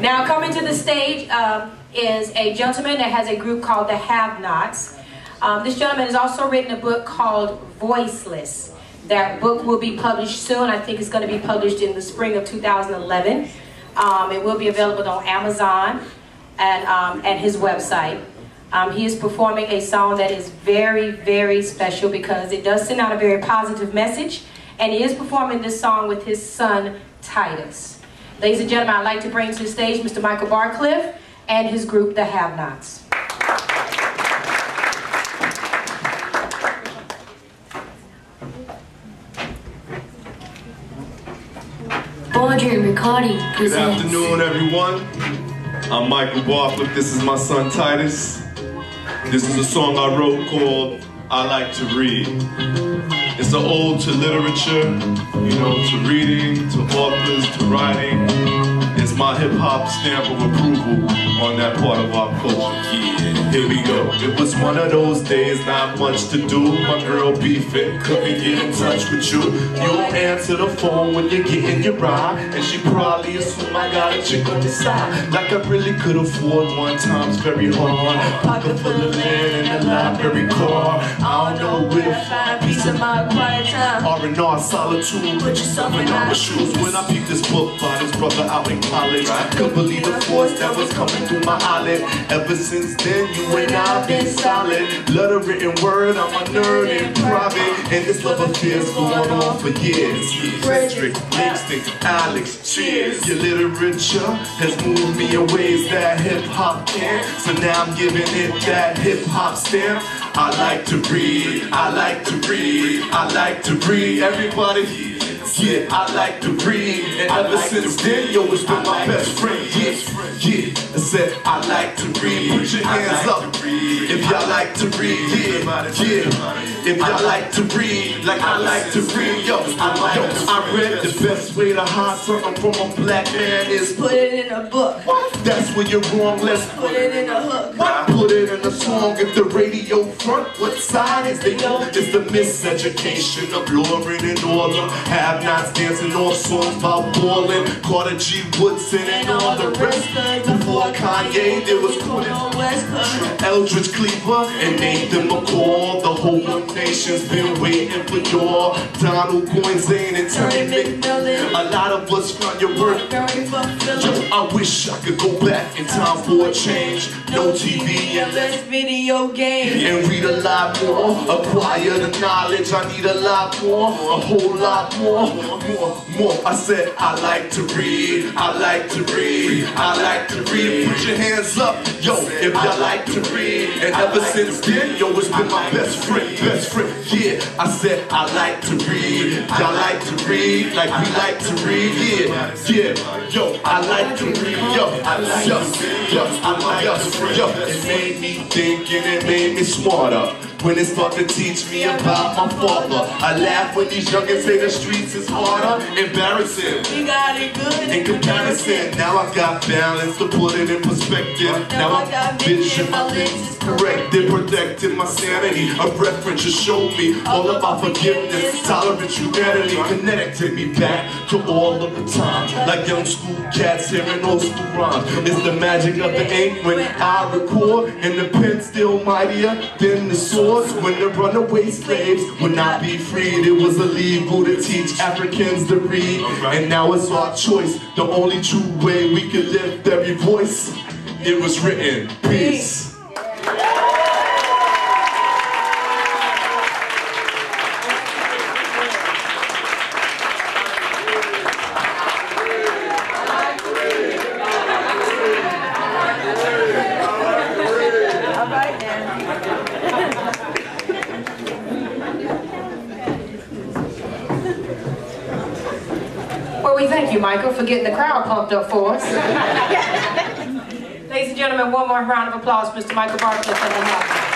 Now coming to the stage is a gentleman that has a group called the Have-Nots. This gentleman has also written a book called Voiceless. That book will be published soon. I think it's going to be published in the spring of 2011. It will be available on Amazon and his website. He is performing a song that is very, very special because it does send out a very positive message. And he is performing this song with his son, Titus. Ladies and gentlemen, I'd like to bring to the stage Mr. Michael Barcliffe and his group, the Have-Nots. Baudry Recording presents. Good afternoon, everyone. I'm Michael Barcliffe. This is my son, Titus. This is a song I wrote called I Like to Read. It's an ode to literature, you know, to reading, to authors, to writing. It's my hip-hop stamp of approval on that part of our culture. Yeah, here we go. It was one of those days, not much to do. My girl beefing, couldn't get in touch with you. You don't answer the phone when you're getting your ride, and she probably assumed I got a chick on the side. Like I really could afford one time's very hard. Pocket full of land and a library car. I don't know where to find peace in my quiet time. R&R solitude, put yourself in our shoes. When I picked this book by this brother out in college, couldn't believe the force that was coming through my eyelid. Ever since then, you and I've been solid. Love the written word, I'm a nerd in private, and this love affair's going on for years. Frederick, Langston, Alex, cheers. Your literature has moved me in ways that hip-hop can't, so now I'm giving it that hip-hop stamp. I like to read, I like to read, I like to read. Everybody, yeah, I like to read. And ever since then, yo, it's been my best friend. Yeah, I said I like to read. Put your hands up if y'all like to read. Yeah, if y'all like to read, like I like to read. Yo, I read the best way to hide something from a black man is put it in a book. That's where you're wrong. Let's put it in a hook. Put it in a song. If the radio front, what side is they on? It's the miseducation of Lauren and Orla. Have-Nots dancing off songs about balling. Carter G. Woodson and all the rest. Before Kanye, there was Eldridge Cleaver and Nathan McCall. The whole nation's been waiting for y'all. Donald Coinzane and Terry McMillan. A lot of us found your work. Yo, I wish I could go back in time for a change. No TV and less video games. And read a lot more. Acquire the knowledge. I need a lot more. A whole lot more. I said I like to read. I like to read. I like to read. Put your hands up, yo, if y'all like to read. And ever since then, yo, it's been my best friend. Yeah, I said I like to read. Y'all like to read, like we like to read. Yeah, yo, I like to read. Yo, I like to read. Yo, it made me think and it made me smarter. When it started to teach me about my father, I laugh when these youngins say the streets is harder. Embarrassing. We got it good in comparison. Now I got balance to put it in perspective. Now I got vision, my lens is corrected, protecting my sanity. A reference to show me all about forgiveness, tolerance, humanity. Connected me back to all of the time, like young school cats hearing old school rhymes. It's the magic of the ink when I record, and the pen still mightier than the sword. When the runaway slaves would not be freed, it was illegal to teach Africans to read. And now it's our choice, the only true way we can lift every voice. It was written. Peace. Well, we thank you, Michael, for getting the crowd pumped up for us. Ladies and gentlemen, one more round of applause for Mr. Michael Barcliffe and the Have-Nots.